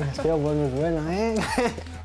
Espero muy bueno, ¿eh?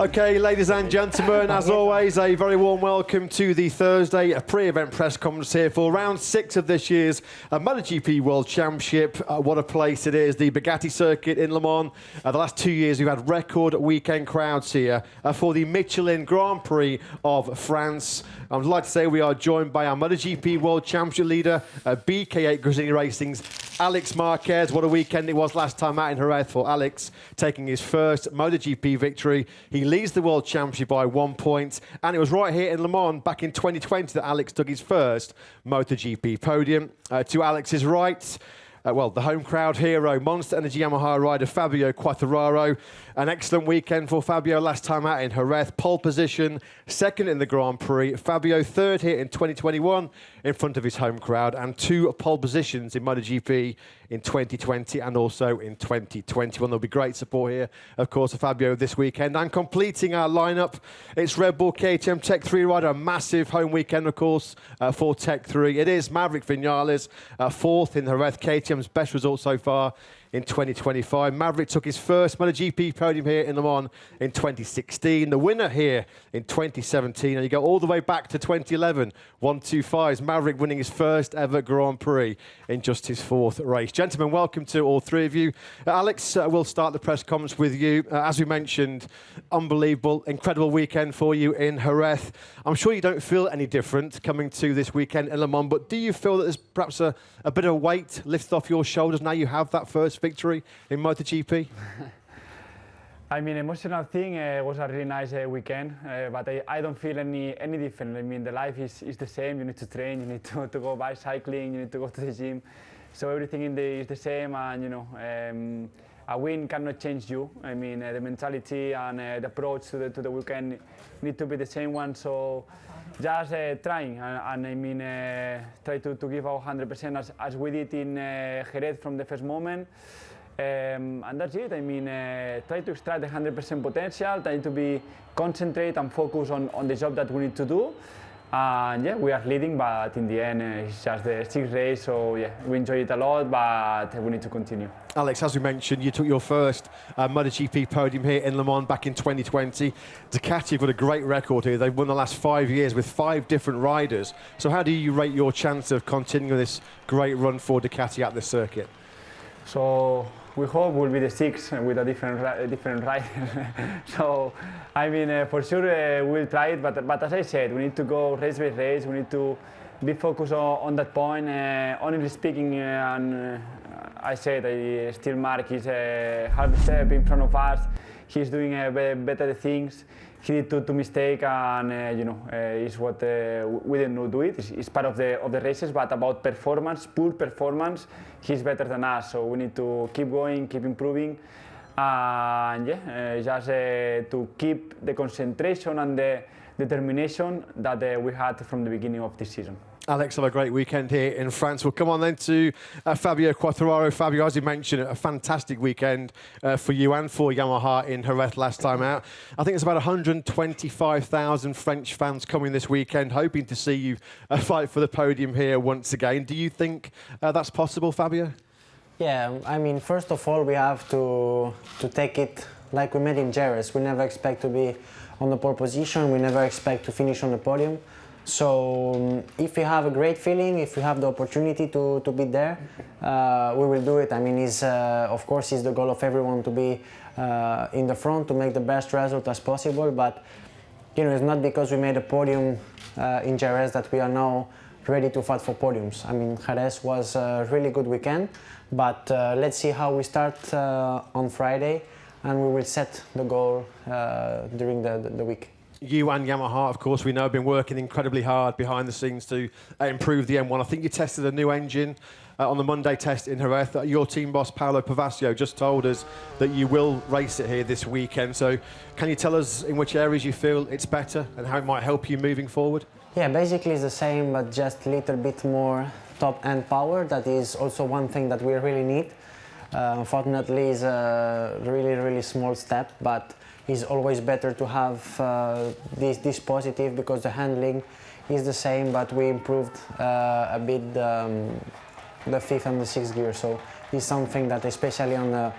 Okay, ladies and gentlemen, as always, a very warm welcome to the Thursday pre-event press conference here for round 6 of this year's Motogp World Championship. What a place it is, the Bugatti circuit in Le Mans. The last 2 years we've had record weekend crowds here for the Michelin Grand Prix of France. I'd like to say we are joined by our Motogp World Championship leader, BK8 Gresini Racing's Alex Marquez. What a weekend it was last time out in Jerez for Alex, taking his first MotoGP victory. He leads the World Championship by 1 point, and it was right here in Le Mans back in 2020 that Alex took his first MotoGP podium. To Alex's right, well, the home crowd hero, Monster Energy Yamaha rider Fabio Quartararo. An excellent weekend for Fabio last time out in Jerez. Pole position, second in the Grand Prix. Fabio third here in 2021 in front of his home crowd, and 2 pole positions in MotoGP in 2020 and also in 2021. There'll be great support here, of course, for Fabio this weekend. And completing our lineup, it's Red Bull KTM Tech 3 rider, a massive home weekend, of course, for Tech 3. It is Maverick Vinales, fourth in Jerez, KTM's best result so far in 2025. Maverick took his first MotoGP podium here in Le Mans in 2016. The winner here in 2017. And you go all the way back to 2011. 125's Maverick winning his first ever Grand Prix in just his 4th race. Gentlemen, welcome to all 3 of you. Alex, we'll start the press conference with you. As we mentioned, unbelievable, incredible weekend for you in Jerez. I'm sure you don't feel any different coming to this weekend in Le Mans, but do you feel that there's perhaps a bit of weight lifted off your shoulders now you have that first victory in MotoGP? I mean, emotional thing was a really nice weekend, but I don't feel any different. I mean, the life is the same. You need to train, you need to go bicycling, you need to go to the gym. So everything is the same, and you know, a win cannot change you. I mean, the mentality and the approach to the weekend need to be the same one. So just trying, and I mean, try to give our 100% as we did in Jerez from the first moment. And that's it. I mean, try to extract the 100% potential, try to be concentrate and focus on the job that we need to do. And yeah, we are leading, but in the end, it's just the 6th race, so yeah, we enjoy it a lot, but we need to continue. Alex, as we mentioned, you took your first MotoGP podium here in Le Mans back in 2020. Ducati have got a great record here. They've won the last 5 years with 5 different riders. So how do you rate your chance of continuing this great run for Ducati at this circuit? So we hope we'll be the 6th with a different rider. So, I mean, for sure we'll try it, but as I said, we need to go race by race. We need to be focused on that point. Honestly speaking, and I said, still Mark is half a step in front of us. He's doing better things. He did two mistakes, and you know, is what we didn't do it. It's part of the races, but about performance, pure performance, he's better than us. So we need to keep going, keep improving, and yeah, just to keep the concentration and the determination that we had from the beginning of this season. Alex, have a great weekend here in France. We'll come on then to Fabio Quartararo. Fabio, as you mentioned, a fantastic weekend for you and for Yamaha in Jerez last time out. I think it's about 125,000 French fans coming this weekend, hoping to see you fight for the podium here once again. Do you think that's possible, Fabio? Yeah, I mean, first of all, we have to take it like we made in Jerez. We never expect to be on the pole position. We never expect to finish on the podium. So if we have a great feeling, if we have the opportunity to be there, we will do it. I mean, of course, it's the goal of everyone to be in the front, to make the best result as possible. But you know, it's not because we made a podium in Jerez that we are now ready to fight for podiums. I mean, Jerez was a really good weekend, but let's see how we start on Friday, and we will set the goal during the week. You and Yamaha, of course, we know have been working incredibly hard behind the scenes to improve the M1. I think you tested a new engine on the Monday test in Jerez. Your team boss, Paolo Pavasio, just told us that you will race it here this weekend. So can you tell us in which areas you feel it's better and how it might help you moving forward? Yeah, basically it's the same, but just a little bit more top-end power. That is also one thing that we really need. Unfortunately, it's a really small step, but it's always better to have this positive, because the handling is the same, but we improved a bit the 5th and the 6th gear. So it's something that, especially on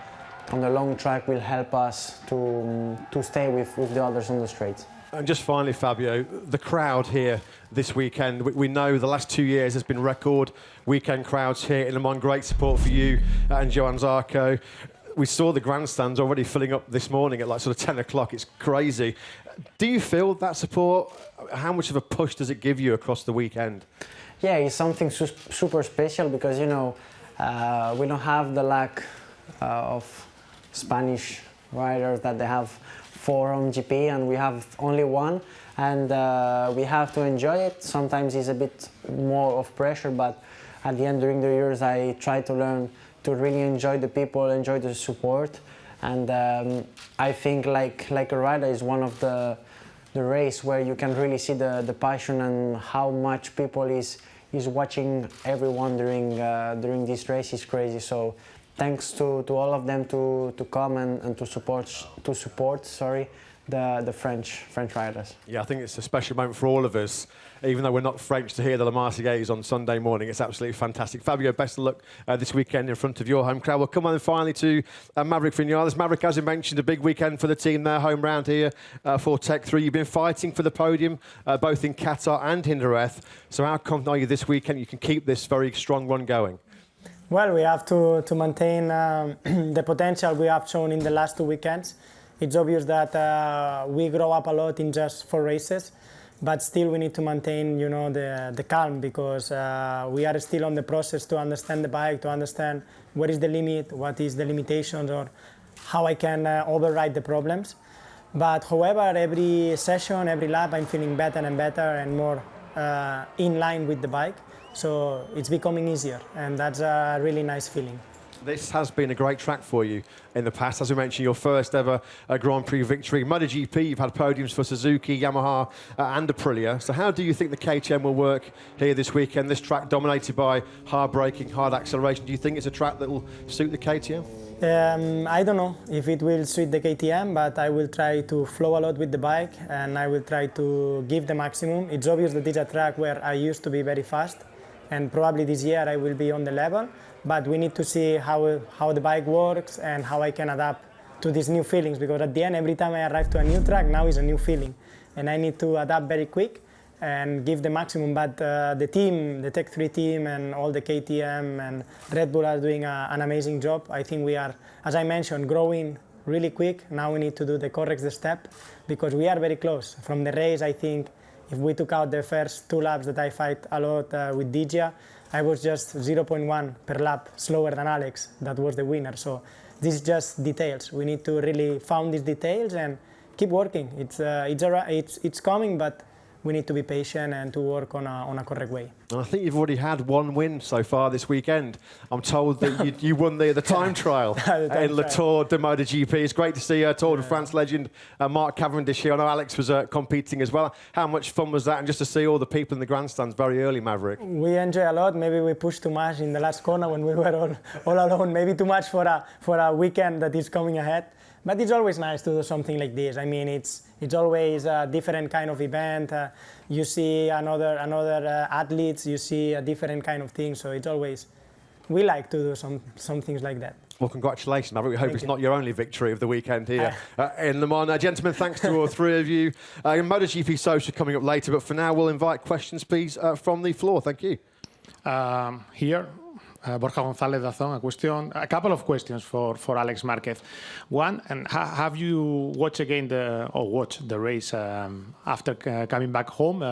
on the long track will help us to stay with the others on the straight. And just finally, Fabio, the crowd here this weekend, we know the last 2 years has been record weekend crowds here in Le Mans. Great support for you and Johann Zarco. We saw the grandstands already filling up this morning at like sort of 10 o'clock. It's crazy. Do you feel that support? How much of a push does it give you across the weekend? Yeah, it's something super special because, you know, we don't have the lack of Spanish riders that they have 4 on GP, and we have only 1, and we have to enjoy it. Sometimes it's a bit more of pressure, but at the end, during the years, I try to learn to really enjoy the people, enjoy the support, and I think like a rider is one of the race where you can really see the passion and how much people is watching everyone during this race is crazy. So thanks to all of them to come and to support the French riders. Yeah, I think it's a special moment for all of us. Even though we're not French, to hear the La Marseillaise on Sunday morning, it's absolutely fantastic. Fabio, best of luck this weekend in front of your home crowd. We'll come on finally to Maverick Vinales. Maverick, as you mentioned, a big weekend for the team there, home round here for Tech 3. You've been fighting for the podium both in Qatar and Hindereth. So how confident are you this weekend you can keep this very strong run going? Well, we have to maintain the potential we have shown in the last 2 weekends. It's obvious that we grow up a lot in just 4 races, but still we need to maintain, you know, the calm, because we are still on the process to understand the bike, to understand what is the limit, what is the limitations, or how I can override the problems. But however, every session, every lap, I'm feeling better and better and more in line with the bike. So it's becoming easier, and that's a really nice feeling. This has been a great track for you in the past. As we mentioned, your first ever Grand Prix victory. Motogp, you've had podiums for Suzuki, Yamaha and Aprilia. So how do you think the KTM will work here this weekend? This track dominated by hard braking, hard acceleration. Do you think it's a track that will suit the KTM? I don't know if it will suit the KTM, but I will try to flow a lot with the bike and I will try to give the maximum. It's obvious that it's a track where I used to be very fast, and probably this year I will be on the level. But we need to see how the bike works and how I can adapt to these new feelings, because at the end, every time I arrive to a new track, now is a new feeling. And I need to adapt very quick and give the maximum. But the team, the Tech 3 team and all the KTM and Red Bull are doing an amazing job. I think we are, as I mentioned, growing really quick. Now we need to do the correct step, because we are very close. From the race, I think, if we took out the first 2 laps that I fight a lot with Digia, I was just 0.1 per lap slower than Alex. That was the winner. So this is just details. We need to really find these details and keep working. It's coming, but we need to be patient and to work on a correct way. And I think you've already had 1 win so far this weekend. I'm told that you won the time trial in Le Tour de Motogp. It's great to see Tour de France legend Mark Cavendish here. I know Alex was competing as well. How much fun was that? And just to see all the people in the grandstands very early, Maverick. We enjoy a lot. Maybe we pushed too much in the last corner when we were all alone. Maybe too much for a weekend that is coming ahead. But it's always nice to do something like this. I mean, it's always a different kind of event. You see another athletes. You see a different kind of thing. So it's always, we like to do some things like that. Well, congratulations, Maverick. We hope it's not your only victory of the weekend here in Le Mans. Gentlemen, thanks to all 3 of you. MotoGP Social coming up later, but for now, we'll invite questions, please, from the floor. Thank you. Here. Borja González Dazón, a couple of questions for Alex Marquez. One, and have you watched again the race after coming back home?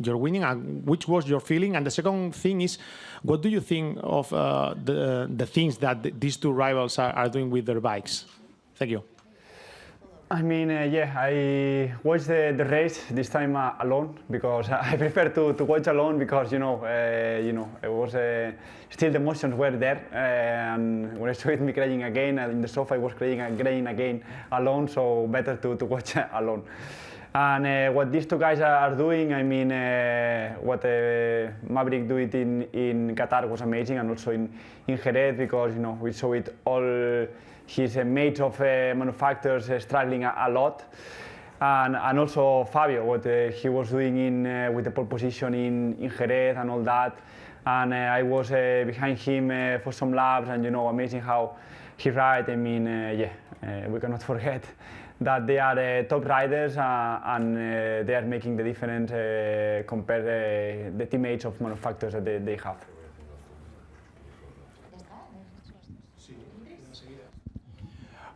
You're winning. Which was your feeling? And the second thing is, what do you think of the things that these 2 rivals are doing with their bikes? Thank you. I mean, yeah, I watched the race this time alone, because I prefer to watch alone, because it was still the emotions were there, and when I saw me crying again in the sofa, I was crying again alone. So better to watch alone. And what these 2 guys are doing, I mean, what Maverick did in Qatar was amazing, and also in Jerez, because we saw it all. His mates of manufacturers struggling a lot, and also Fabio, what he was doing with the pole position in Jerez and all that, and I was behind him for some laps, and amazing how he's right. I mean, we cannot forget that they are top riders and they are making the difference compared to the teammates of manufacturers that they have.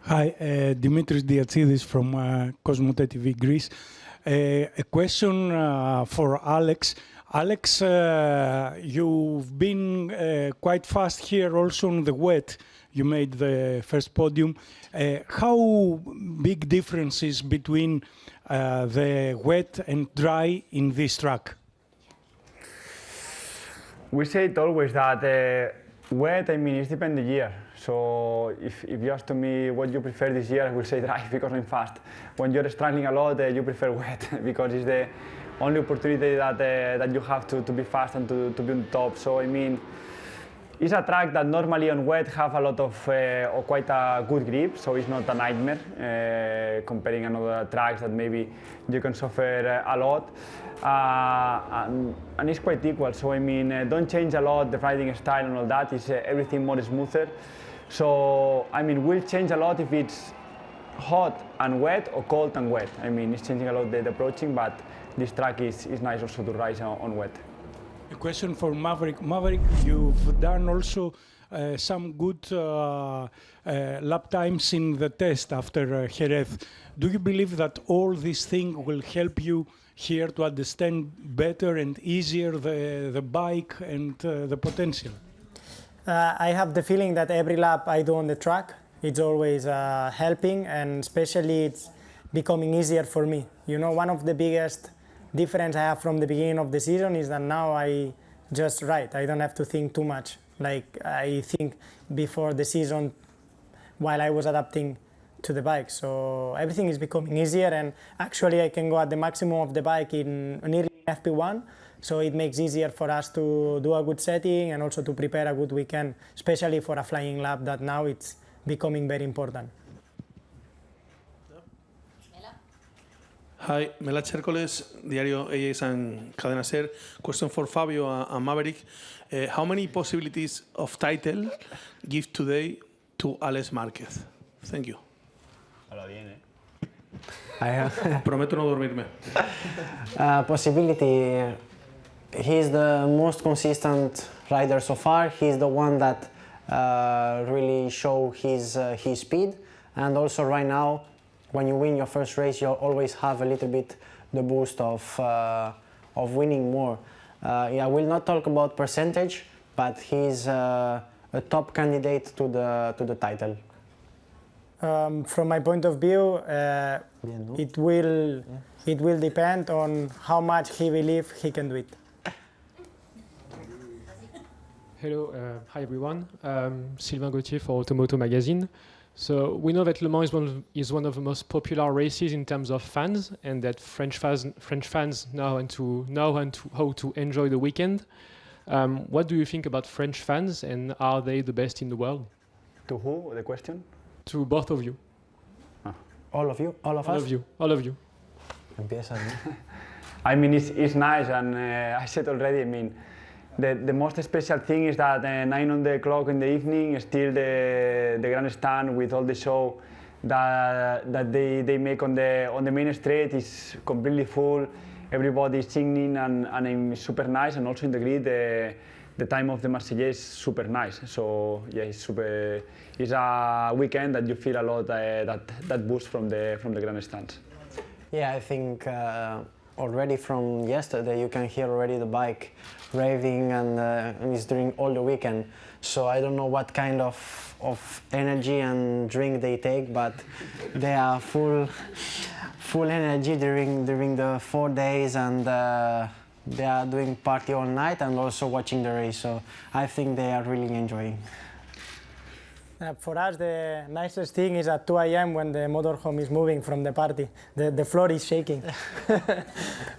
Hi, Dimitris Diatsidis from Cosmote TV Greece. A question for Alex. Alex, you've been quite fast here also on the wet. You made the first podium. How big differences between the wet and dry in this track? We say it always that wet, I mean, it depends the year. So if you ask to me what you prefer this year, I will say dry because I'm fast. When you're struggling a lot, you prefer wet because it's the only opportunity that you have to be fast and to be on top. So I mean, it's a track that normally on wet have a lot of or quite a good grip, so it's not a nightmare comparing another tracks that maybe you can suffer a lot. And it's quite equal, so I mean, don't change a lot the riding style and all that. It's everything more smoother. So I mean, will change a lot if it's hot and wet or cold and wet. I mean, it's changing a lot the approaching, but this track is nice also to ride on wet. A question for Maverick. Maverick, you've done also some good lap times in the test after Jerez. Do you believe that all these things will help you here to understand better and easier the bike and the potential? I have the feeling that every lap I do on the track, it's always helping, and especially it's becoming easier for me. You know, one of the biggest difference I have from the beginning of the season is that now I just ride. I don't have to think too much. Like I think before the season while I was adapting to the bike. So everything is becoming easier, and actually I can go at the maximum of the bike in nearly FP1. So it makes easier for us to do a good setting and also to prepare a good weekend, especially for a flying lap that now it's becoming very important. Hi, Mela Chércoles, Diario AS and Cadena Ser. Question for Fabio and Maverick. How many possibilities of title give today to Alex Márquez? Thank you. Habla bien, Prometo no dormirme. Possibility, he's the most consistent rider so far. He's the one that really show his speed, and also right now, when you win your first race, you always have a little bit the boost of winning more. I will not talk about percentage, but he's a top candidate to the title. From my point of view, it will depend on how much he believes he can do it. Hello, hi everyone. Sylvain Gauthier for Automoto Magazine. So we know that Le Mans is one of the most popular races in terms of fans, and that French fans know how to enjoy the weekend. What do you think about French fans, and are they the best in the world? To who? The question? To both of you. All of you? All of us? All of you. All of you. I mean, it's nice, and I said already, I mean, the most special thing is that 9 o'clock in the evening, still the grandstand with all the show that they make on the main street is completely full. Everybody is singing, and it's super nice. And also in the grid, the time of the Marseillaise is super nice. So yeah, it's a weekend that you feel a lot that boost from the grandstands. Yeah, I think already from yesterday you can hear already the bike raving, and it's during all the weekend. So I don't know what kind of energy and drink they take, but they are full energy during the 4 days, and they are doing party all night and also watching the race. So I think they are really enjoying. For us, the nicest thing is at 2 a.m. when the motorhome is moving from the party. The floor is shaking.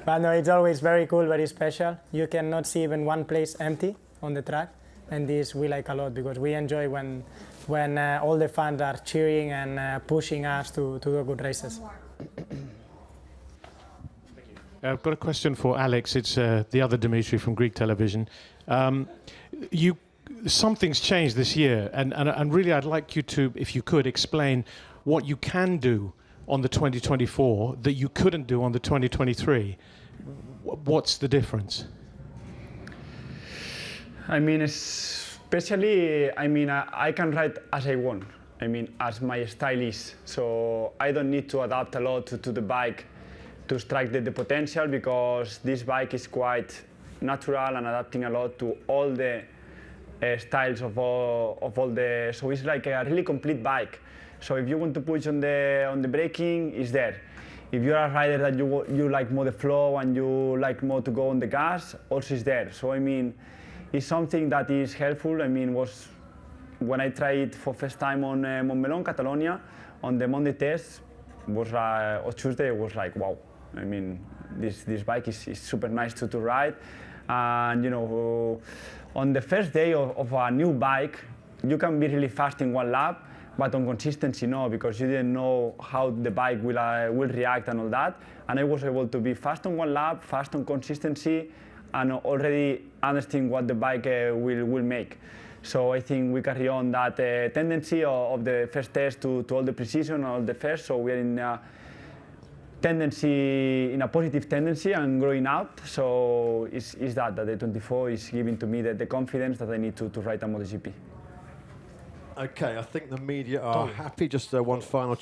But no, it's always very cool, very special. You cannot see even one place empty on the track. And this we like a lot because we enjoy when all the fans are cheering and pushing us to do good races. I've got a question for Alex. It's the other Dimitri from Greek television. something's changed this year, and really I'd like you to, if you could, explain what you can do on the 2024 that you couldn't do on the 2023. What's the difference? I mean, especially, I mean, I can ride as I want. I mean, as my style is. So I don't need to adapt a lot to the bike to strike the potential, because this bike is quite natural and adapting a lot to all the styles of all the. So it's like a really complete bike. So if you want to push on the braking, it's there. If you're a rider that you like more the flow and you like more to go on the gas, also is there. So I mean, it's something that is helpful. I mean, was when I tried it for first time on Montmeló, Catalonia, on the Monday test, was or Tuesday, it was like, wow. I mean, this bike is super nice to ride. And you know, on the first day of a new bike, you can be really fast in one lap, but on consistency, no, because you didn't know how the bike will react and all that. And I was able to be fast on one lap, fast on consistency, and already understand what the bike will make. So I think we carry on that tendency of the first test to all the precision, all the first. So we're in a tendency, in a positive tendency and growing out. So it's that the 24 is giving to me the confidence that I need to ride a MotoGP. Okay, I think the media are happy. Just one final check.